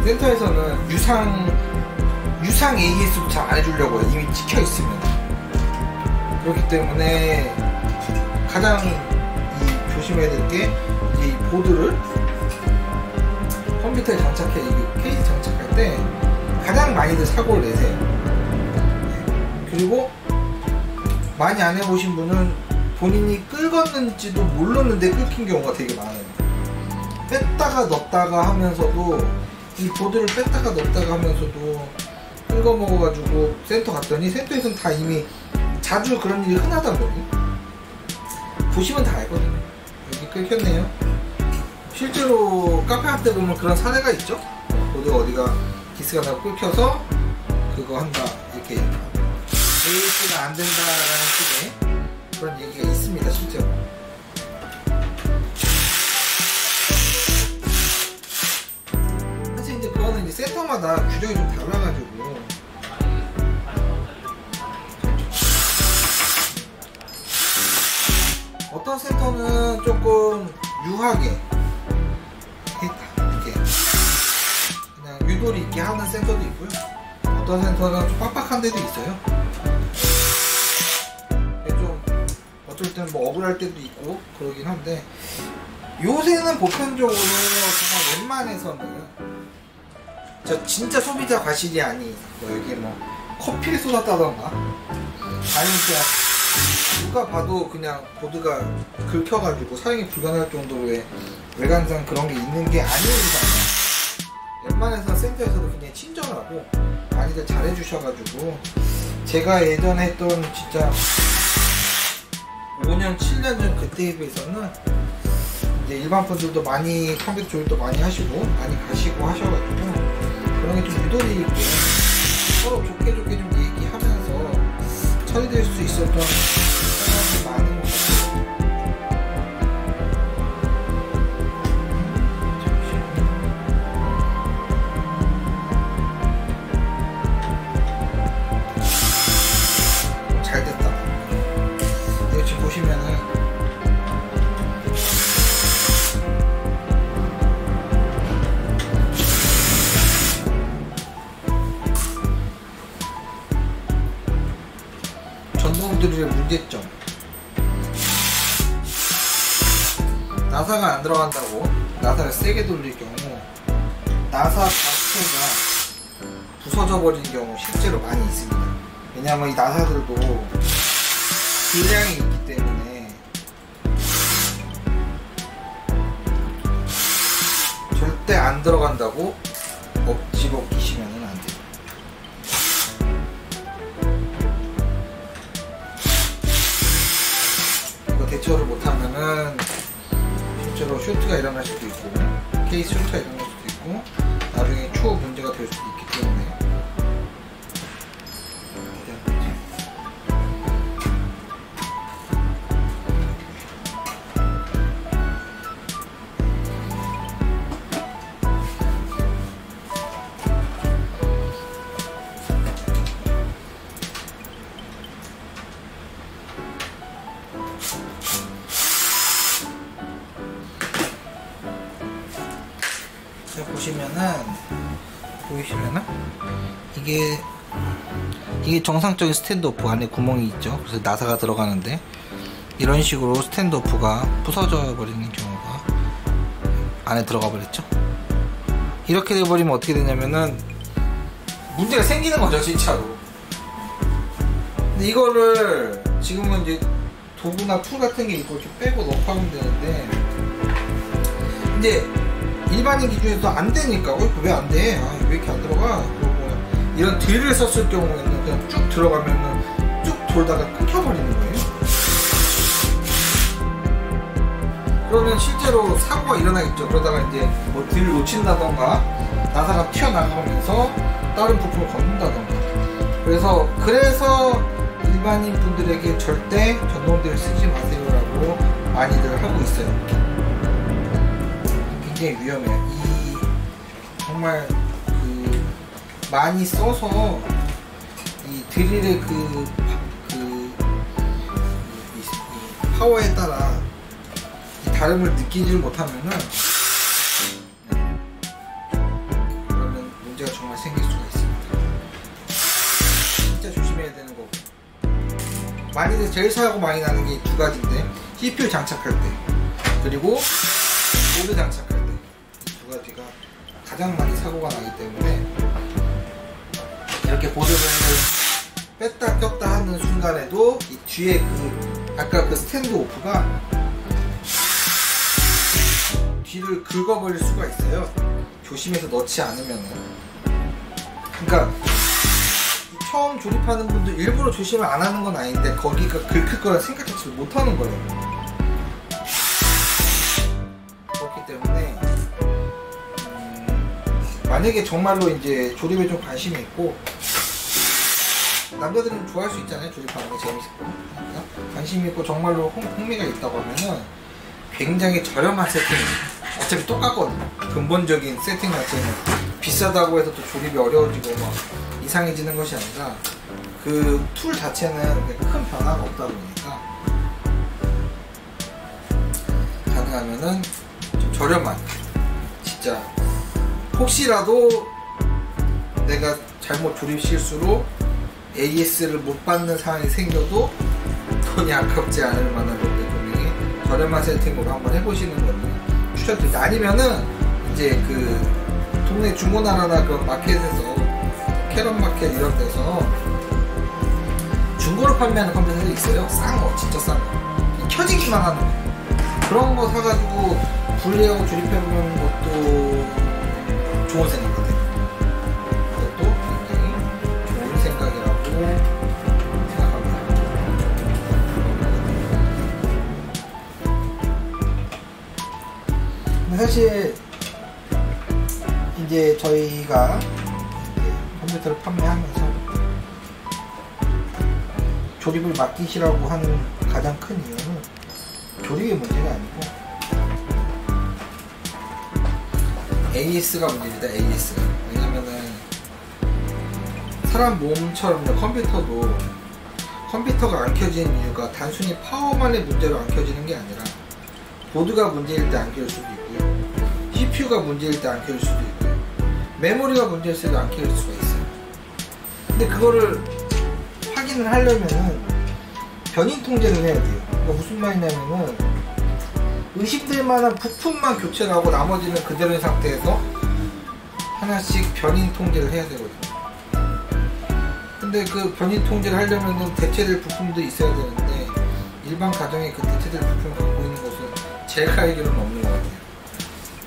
센터에서는 유상 AS도 잘 안 해주려고 해요. 이미 찍혀 있으면. 그렇기 때문에 가장 조심해야 될 게 이 보드를 컴퓨터에 장착해, 이 케이스 장착할 때 가장 많이들 사고를 내세요. 그리고 많이 안 해보신 분은 본인이 끌었는지도 모르는데 끌힌 경우가 되게 많아요. 뺐다가 넣었다가 하면서도, 이 보드를 뺐다가 넣었다가 하면서도 끌어 먹어가지고 센터 갔더니 센터에서는 다 이미 자주 그런 일이 흔하다 보니 보시면 다 알거든요. 여기 끌혔네요. 실제로 카페 할 때 보면 그런 사례가 있죠. 보드 어디가 기스가 나고 끌혀서 그거 한다, 이렇게 안 된다라는 식의 그런 얘기가 있습니다, 실제로. 사실 이제 그거는 이제 센터마다 규정이 좀 달라가지고. 어떤 센터는 조금 유하게 이렇게 그냥 유도리 있게 하는 센터도 있고요. 어떤 센터는 좀 빡빡한 데도 있어요. 좀 어쩔 때는 뭐 억울할 때도 있고 그러긴 한데, 요새는 보편적으로 정말 웬만해서는 저 진짜 소비자 과실이 아닌 뭐 여기 뭐 커피를 쏟았다던가 아니면 그냥 누가 봐도 그냥 보드가 긁혀가지고 사용이 불가능할 정도로의 외관상 그런 게 있는 게 아닌 이상은 웬만해서 센터에서도 굉장히 친절하고 많이들 잘해주셔가지고, 제가 예전에 했던 진짜 5년, 7년 전 그때에 비해서는 이제 일반 분들도 많이 컴퓨터 조립도 많이 하시고 많이 가시고 하셔가지고 그런 게 좀 유도리 있게 서로 좋게 좀 얘기하면서 처리될 수 있었던 상황이 많은 것 같아요. 잘 됐다. 여기 지금 보시면은 전동들의 문제점. 나사가 안 들어간다고 나사를 세게 돌릴 경우 나사 자체가 부서져 버린 경우 실제로 많이 있습니다. 왜냐하면 이 나사들도 분량이 있기 때문에 절대 안 들어간다고 억지로 끼시면은 안 돼요. 이거 대처를 못하면은 실제로 쇼트가 일어날 수도 있고 케이스 쇼트가 일어날 수도 있고 나중에 추후 문제가 될 수도 있기 때문에 보이시면은 이게 정상적인 스탠드오프 안에 구멍이 있죠. 그래서 나사가 들어가는데 이런 식으로 스탠드오프가 부서져 버리는 경우가 안에 들어가 버렸죠. 이렇게 돼버리면 어떻게 되냐면은 문제가 생기는 거죠, 진짜로. 근데 이거를 지금은 이제 도구나 툴 같은 게 있고 좀 빼고 넣고 하면 되는데, 이제 일반인 기준에서 안 되니까 왜 안 돼? 왜 이렇게 안 들어가? 그러고 이런 드릴을 썼을 경우에는 그냥 쭉 들어가면은 쭉 돌다가 끊겨버리는 거예요. 그러면 실제로 사고가 일어나겠죠. 그러다가 이제 뭐 드릴 놓친다던가 나사가 튀어나가면서 다른 부품을 건든다던가. 그래서 일반인 분들에게 절대 전동드릴 쓰지 마세요라고 많이들 하고 있어요. 굉장히 위험해요. 정말 많이 써서 이 드릴의 이 파워에 따라 이 다름을 느끼지 못하면은 그러면 문제가 정말 생길 수가 있습니다. 진짜 조심해야 되는 거고, 많이들 제일 사고 많이 나는 게 두 가지인데, CPU 장착할 때 그리고 보드 장착할 때 두 가지가 가장 많이 사고가 나기 때문에, 이렇게 보드를 뺐다 꼈다 하는 순간에도 이 뒤에 아까 그 스탠드 오프가 뒤를 긁어버릴 수가 있어요. 조심해서 넣지 않으면은. 그러니까 처음 조립하는 분들 일부러 조심을 안 하는 건 아닌데 거기가 긁힐 거라 생각하지 못 하는 거예요. 그렇기 때문에 만약에 정말로 이제 조립에 좀 관심이 있고 남자들은 좋아할 수 있잖아요. 조립하는 게 재밌고 관심 있고 정말로 흥미가 있다고 하면은 굉장히 저렴한 세팅이에요. 어차피 똑같거든요. 근본적인 세팅 자체는 비싸다고 해서 또 조립이 어려워지고 막 이상해지는 것이 아니라 그 툴 자체는 큰 변화가 없다 보니까 가능하면은 좀 저렴한, 진짜 혹시라도 내가 잘못 조립 실수로 AS를 못 받는 상황이 생겨도 돈이 아깝지 않을 만한 정도의 금액의 저렴한 세팅으로 한번 해보시는 거는 추천드립니다. 아니면은 이제 그 동네 중고나라나 그런 마켓에서 캐럿 마켓 이런 데서 중고로 판매하는 컴퓨터들이 있어요. 싼 거, 진짜 싼 거. 켜지기만 하는 거. 그런 거 사가지고 분리하고 조립해보는 것도 좋은 생각 같아요. 그것도 굉장히 좋은 생각이라고 생각합니다. 근데 사실 이제 저희가 이제 컴퓨터를 판매하면서 조립을 맡기시라고 하는 가장 큰 이유는 조립의 문제가 아니고 AS가 문제입니다. AS가. 왜냐면은 사람 몸처럼 컴퓨터가 안 켜지는 이유가 단순히 파워만의 문제로 안 켜지는 게 아니라 보드가 문제일 때 안 켜질 수도 있고요, CPU가 문제일 때 안 켜질 수도 있고요, 메모리가 문제일 때도 안 켜질 수가 있어요. 근데 그거를 확인을 하려면은 변인 통제를 해야 돼요. 그러니까 무슨 말이냐면은 의심될 만한 부품만 교체를 하고 나머지는 그대로인 상태에서 하나씩 변인 통제를 해야 되거든요. 근데 그 변인 통제를 하려면은 대체될 부품도 있어야 되는데 일반 가정에 그 대체될 부품을 갖고 있는 것은 제가 알기로는 없는 것 같아요.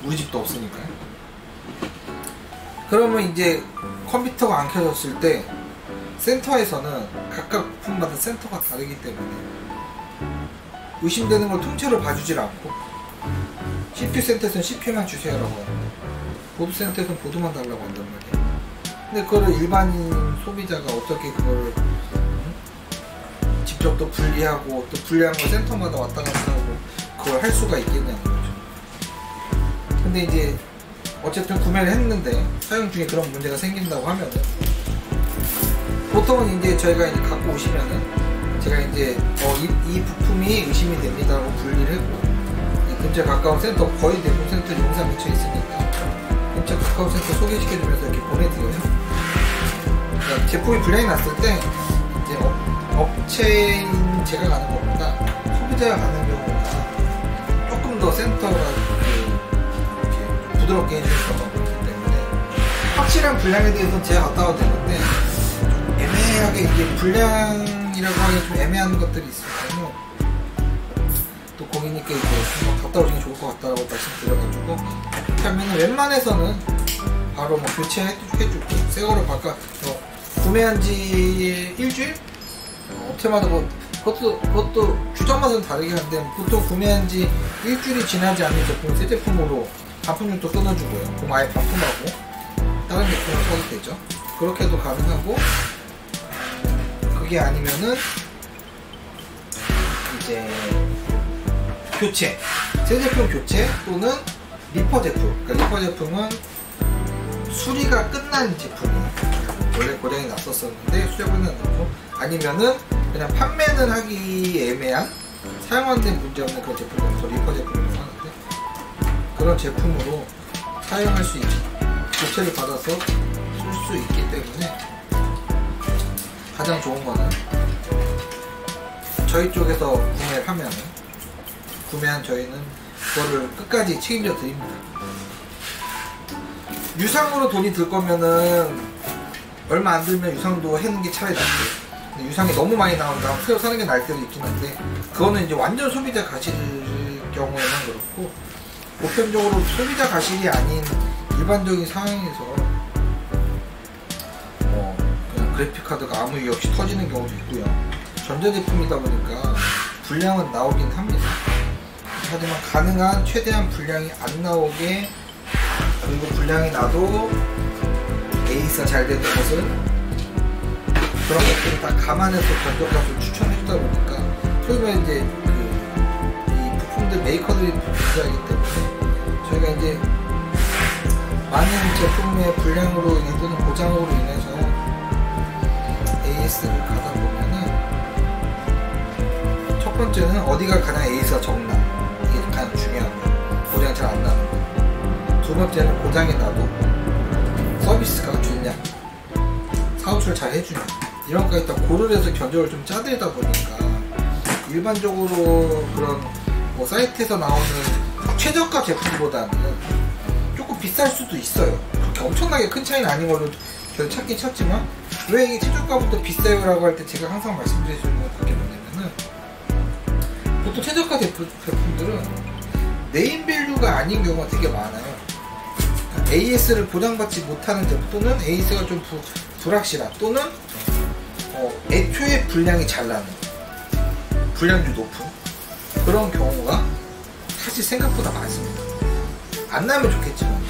우리 집도 없으니까요. 그러면 이제 컴퓨터가 안 켜졌을 때 센터에서는 각각 부품마다 센터가 다르기 때문에 의심되는 걸 통째로 봐주질 않고 CPU 센터에서는 CPU만 주세요라고 하고 보드 센터에서는 보드만 달라고 한단 말이에요. 근데 그거를 일반인 소비자가 어떻게 그거를 직접 또 분리하고 또 분리한 거 센터마다 왔다 갔다 하고 그걸 할 수가 있겠냐는 거죠. 근데 이제 어쨌든 구매를 했는데 사용 중에 그런 문제가 생긴다고 하면은 보통은 이제 저희가 이제 갖고 오시면은 제가 이제 이 부품이 의심이 됩니다라고 분리를 했고 근처에 가까운 센터, 거의 대부분 센터 영상 근처에 있으니까 근처 가까운 센터 소개시켜주면서 이렇게 보내드려요. 그러니까 제품이 불량이 났을 때 이제 업체인 제가 가는 것보다 소비자가 가는 경우가 조금 더 센터가 이렇게 부드럽게 해주는 경우가 있기 때문에 확실한 불량에 대해서는 제가 갔다 와도 되는데 좀 애매하게 이게 불량이라고 하기 좀 애매한 것들이 있으니까요. 또 고객님께 이제 한번 갔다 오시는 게 좋을 것 같다고 말씀드려가지고 그렇게 하면 웬만해서는 바로 뭐 교체해주고 새 거로 바꿔 구매한 지 일주일? 업체마다 뭐 그것도 규정마다는 다르긴 한데 보통 구매한 지 일주일이 지나지 않는 제품 새 제품으로 반품용도 끊어주고요. 그럼 아예 반품하고 다른 제품을 사도 되죠. 그렇게도 가능하고 그게 아니면은 이제 교체, 새 제품 교체 또는 리퍼 제품. 그러니까 리퍼 제품은 수리가 끝난 제품이에요. 원래 고장이 났었었는데 수리가 끝난 제품 아니면은 그냥 판매는 하기 애매한 사용하는데 문제없는 그런 제품으로 리퍼 제품이라고 하는데 그런 제품으로 사용할 수 있게 교체를 받아서 쓸 수 있기 때문에 가장 좋은 거는 저희 쪽에서 구매를 하면 구매한 저희는 그거를 끝까지 책임져 드립니다. 유상으로 돈이 들 거면은 얼마 안 들면 유상도 해는 게 차라리 낫죠. 근데 유상이 너무 많이 나온다 새로 사는 게 나을 때도 있긴 한데 그거는 이제 완전 소비자 가실 경우에만 그렇고 보편적으로 소비자 가실이 아닌 일반적인 상황에서 그냥 그래픽카드가 아무 이유 없이 터지는 경우도 있고요. 전자제품이다 보니까 불량은 나오긴 합니다. 하지만 가능한 최대한 불량이 안 나오게 그리고 불량이 나도 AS가 잘 되는 것을 그런 것들을 다 감안해서 견적값을 추천해주다 보니까 소위 말해 이제 이 부품들 메이커들이 존재하기 때문에 저희가 이제 많은 제품의 불량으로 인해 또는 고장으로 인해서 AS를 가다 보면은 첫 번째는 어디가 가장 AS가 적나, 이게 가장 중요한 거. 고장이 잘 안 나는 거. 두 번째는 고장이 나도 서비스가 좋냐, 사업을 잘 해주냐, 이런 것까지 다 고려를 해서 견적을 좀 짜들다 보니까 일반적으로 그런 뭐 사이트에서 나오는 최저가 제품보다는 조금 비쌀 수도 있어요. 그렇게 엄청나게 큰 차이는 아닌 걸로 저는 찾긴 찾지만, 왜 이게 최저가부터 비싸요 라고 할 때 제가 항상 말씀드리는 건 그게 뭐냐면은, 보통 최저가 제품들은 네임밸류가 아닌 경우가 되게 많아요. AS를 보장받지 못하는 제품, 또는 AS가 좀 불확실한, 또는 애초에 불량이 잘 나는, 불량률 높은 그런 경우가 사실 생각보다 많습니다. 안 나면 좋겠지만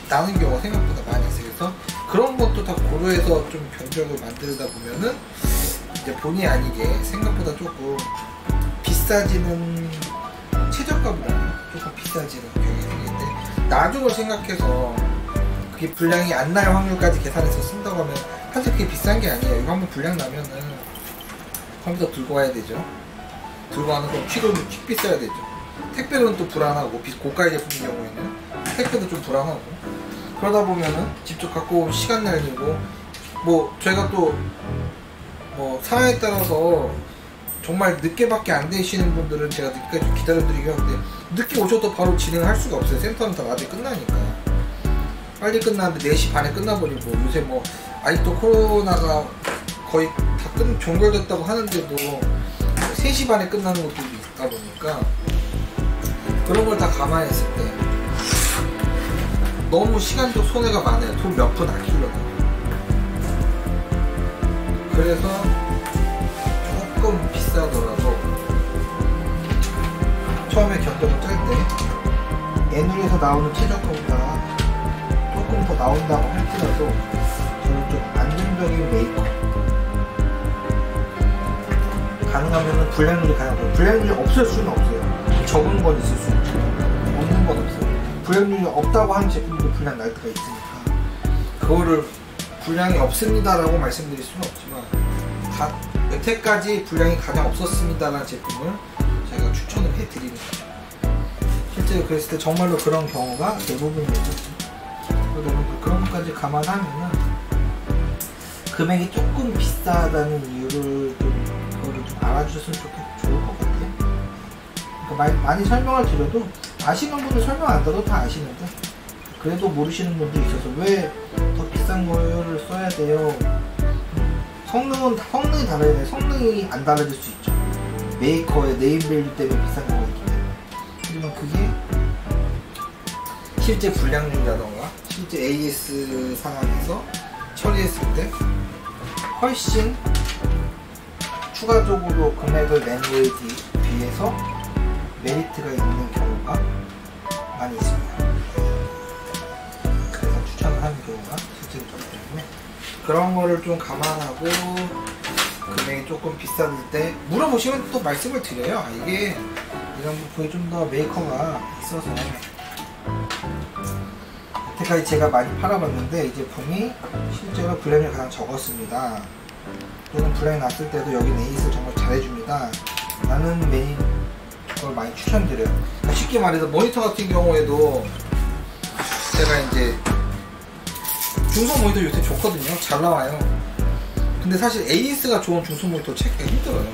나는 경우가 생각보다 많이 있어요. 그래서 그런 것도 다 고려해서 좀 견적을 만들다 보면은 이제 본의 아니게 생각보다 조금 비싸지는, 최저가보다는 조금 비싸지는 경향이 생기는데, 나중을 생각해서 그게 불량이 안 날 확률까지 계산해서 쓴다고 하면 사실 그게 비싼 게 아니에요. 이거 한번 불량 나면은 컴퓨터 들고 와야 되죠. 들고 가는 건 취급이 비싸야 되죠. 택배는 또 불안하고, 고가의 제품인 경우에는 택배도 좀 불안하고, 그러다 보면은 직접 갖고 오면 시간 날리고, 뭐 저희가 또 뭐 상황에 따라서 정말 늦게밖에 안 되시는 분들은 제가 늦게까지 좀 기다려드리긴 하는데, 늦게 오셔도 바로 진행할 수가 없어요. 센터는 다 낮에 끝나니까. 빨리 끝나는데 4시 반에 끝나버리고, 요새 뭐 아직도 코로나가 거의 다 종결됐다고 하는데도 3시 반에 끝나는 것도 있다 보니까, 그런 걸 다 감안했을 때 너무 시간적 손해가 많아요. 돈 몇 푼 아끼려고. 그래서 조금 비싸더라도 처음에 견적을 짤 때 애누에서 나오는 최저가보다 조금 더 나온다고 할지라도 저는 좀 안정적인 메이커, 가능하면 불량률이 가장 높아요. 불량률이 없을 수는 없어요. 적은 건 있을 수 있죠. 없는 건 없어요. 불량률이 없다고 하는 제품도 불량 날 때가 있으니까 그거를 불량이 없습니다 라고 말씀드릴 수는 없지만, 여태까지 불량이 가장 없었습니다라는 제품을 제가 추천을 해드리는 거죠. 실제로 그랬을 때 정말로 그런 경우가 대부분이었죠. 여러분들 그런 것까지 감안하면은 금액이 조금 비싸다는 이유를 그거를 좀 알아주셨으면 좋을 것 같아요. 그러니까 많이 설명을 드려도 아시는 분은 설명 안 들어도 다 아시는데, 그래도 모르시는 분들이 있어서 왜 더 비싼 거를 써야 돼요? 성능이 달라야 돼. 성능이 안 달라질 수 있죠. 메이커의 네임밸류 때문에 비싼 거가 있기 때문에. 하지만 그게 실제 불량률이라던가 실제 AS 상황에서 처리했을 때 훨씬 추가적으로 금액을 낸 거에 비해서 메리트가 있는 경우가 많이 있습니다. 그래서 추천을 하는 경우가 실제로 있기 때문에 그런 거를 좀 감안하고 금액이 조금 비쌀 때 물어보시면 또 말씀을 드려요. 이게 이런 부품이 좀 더 메이커가 있어서, 여태까지 제가 많이 팔아봤는데 이 제품이 실제로 불량이 가장 적었습니다. 또는 불량이 났을 때도 여기는 AS를 정말 잘해줍니다. 라는 걸 많이 추천드려요. 그러니까 쉽게 말해서 모니터 같은 경우에도 제가 이제 중소 모니터 요새 좋거든요. 잘 나와요. 근데 사실 AS가 좋은 중소 모니터 찾기가 힘들어요.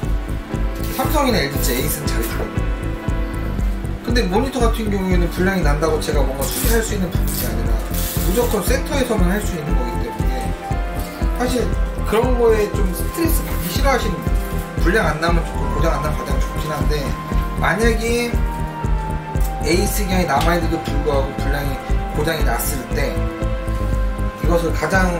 삼성이나 LG AS는 잘해주거든요. 근데 모니터 같은 경우에는 불량이 난다고 제가 뭔가 수리할 수 있는 부분이 아니라 무조건 센터에서만 할 수 있는 거기 때문에, 사실 그런 거에 좀 스트레스 받기 싫어하시는 분, 불량 안 나면 좋고 고장 안 나면 가장 좋긴 한데, 만약에 AS 기간이 남아있는데도 불구하고 고장이 났을 때 이것을 가장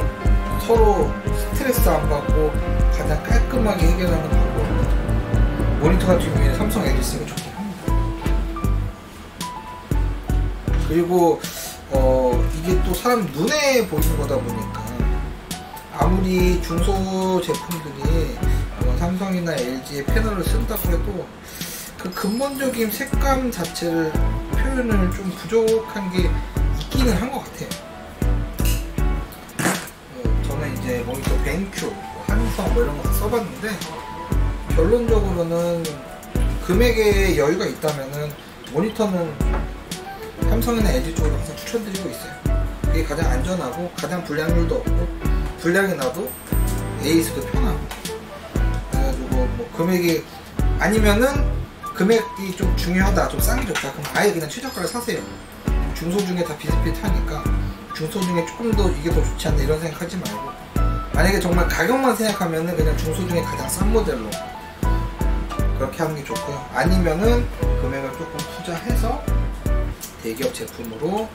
서로 스트레스 안 받고 가장 깔끔하게 해결하는 방법은 모니터 같은 경우에는 삼성 LG가 좋긴 합니다. 그리고 이게 또 사람 눈에 보이는 거다 보니까 아무리 중소 제품들이 삼성이나 LG의 패널을 쓴다고 해도 그 근본적인 색감 자체를 표현을 좀 부족한 게 있기는 한 것 같아요. 저는 이제 모니터 벤큐, 한성 뭐 이런 거 다 써봤는데 결론적으로는 금액에 여유가 있다면은 모니터는 삼성이나 LG 쪽으로 항상 추천드리고 있어요. 그게 가장 안전하고 가장 불량률도 없고 불량이 나도 AS도 편하고. 그래가지고 뭐 금액이 아니면은 금액이 좀 중요하다, 좀 싼 게 좋다, 그럼 아예 그냥 최저가를 사세요. 중소 중에 다 비슷비슷하니까 중소 중에 조금 더 이게 더 좋지 않나 이런 생각하지 말고, 만약에 정말 가격만 생각하면은 그냥 중소 중에 가장 싼 모델로 그렇게 하는 게 좋고요. 아니면은 금액을 조금 투자해서 대기업 제품으로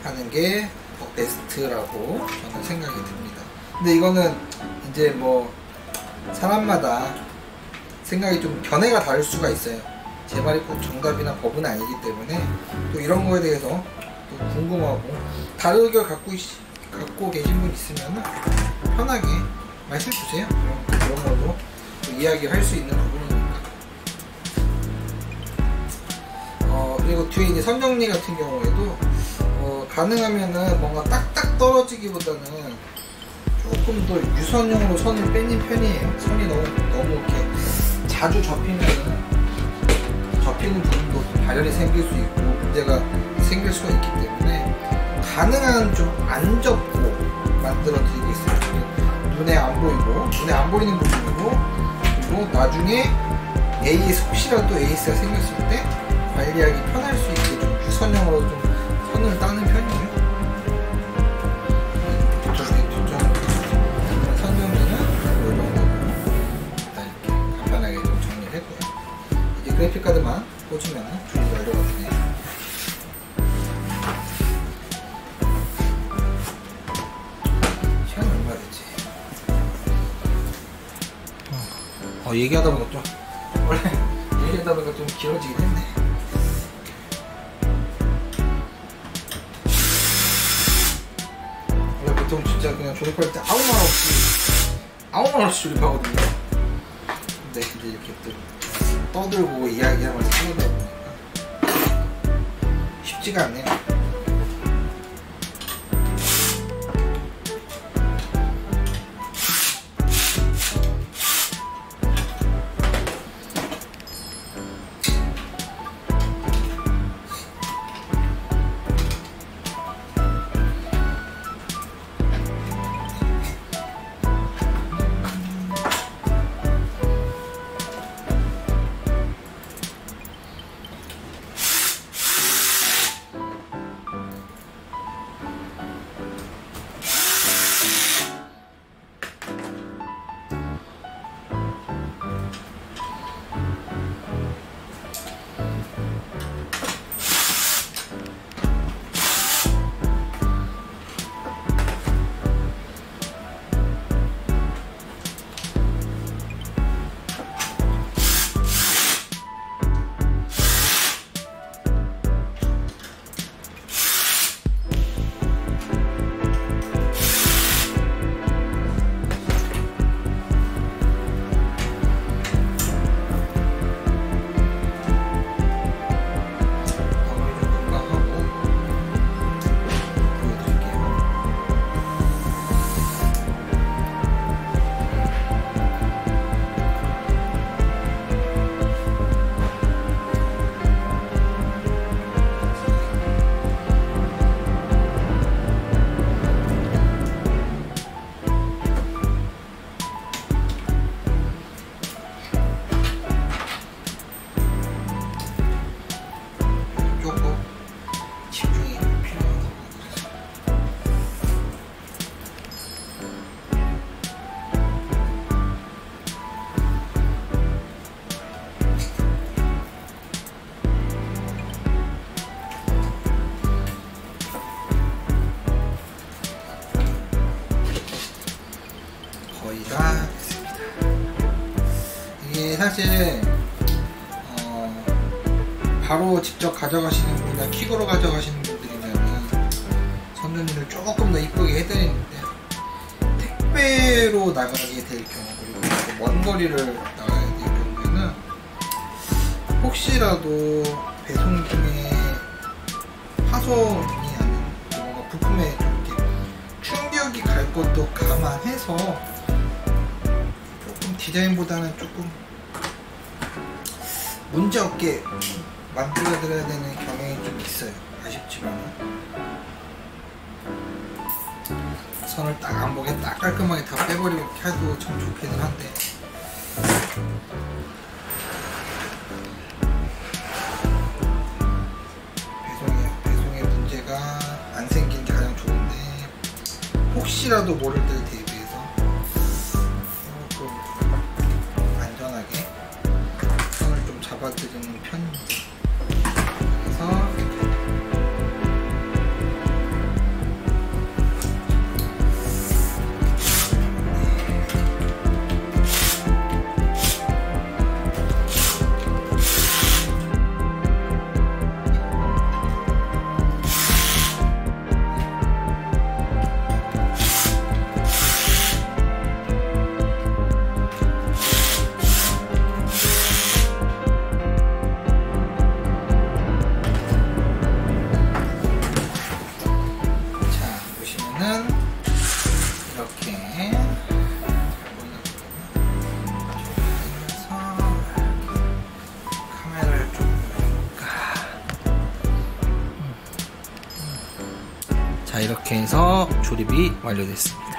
하는 게 더 베스트라고 저는 생각이 듭니다. 근데 이거는 이제 뭐 사람마다 생각이 좀 견해가 다를 수가 있어요. 제 말이 꼭 정답이나 법은 아니기 때문에 또 이런 거에 대해서 또 궁금하고 다른 의견 갖고 계신 분 있으면 편하게 말씀 주세요. 그런 걸로 또 이야기할 수 있는 부분이니까. 그리고 뒤에 이제 선정리 같은 경우에도 가능하면은 뭔가 딱딱 떨어지기보다는 조금 더 유선용으로 선을 빼는 편이에요. 선이 너무 이렇게 자주 접히는 부분도 발열이 생길 수 있고 문제가 생길 수가 있기 때문에 가능한 좀 안 접고 만들어 드리고 있어요. 눈에 안 보이는 부분이고, 그리고 나중에 혹시라도 AS가 생겼을 때 관리하기 편할 수 있게 좀 유선형으로 좀 선을 따는 편이에요. 선정리는 이 정도로 일단 이렇게 간단하게 좀 정리를 했고요. 이제 그래픽카드만 꽂으면 준비 완료가 되네요. 시간이 얼마 됐지? 얘기하다 보니까 좀 원래 얘기하다 보니까 좀 길어지긴 했네. 원래 보통 진짜 그냥 조립할 때 아무 말 없이 조립하거든요. 근데 이렇게 또 떠들고 이야기하면서 하다 보니까 쉽지가 않네요. 사실 바로 직접 가져가시는 분이나 킥으로 가져가시는 분들이면 선전리를 조금 더 이쁘게 해드리는데 국내로 나가게 될 경우, 그리고 먼 거리를 나가야 될 경우에는 혹시라도 배송 중에 파손이 아닌 뭔가 부품에 좀 이렇게 충격이 갈 것도 감안해서 조금 디자인보다는 조금 문제없게 만들어드려야 되는 경향이 좀 있어요. 아쉽지만 선을 딱 안 보게 딱 깔끔하게 다 빼버리고 이렇게 해도 참 좋기는 한데, 배송에 문제가 안 생긴 게 가장 좋은데, 혹시라도 모를 때를 대비해서 조금 안전하게 선을 좀 잡아드리는 편입니다. 그래서 이렇게 카메라를 좀 자, 이렇게 해서 조립이 완료됐습니다.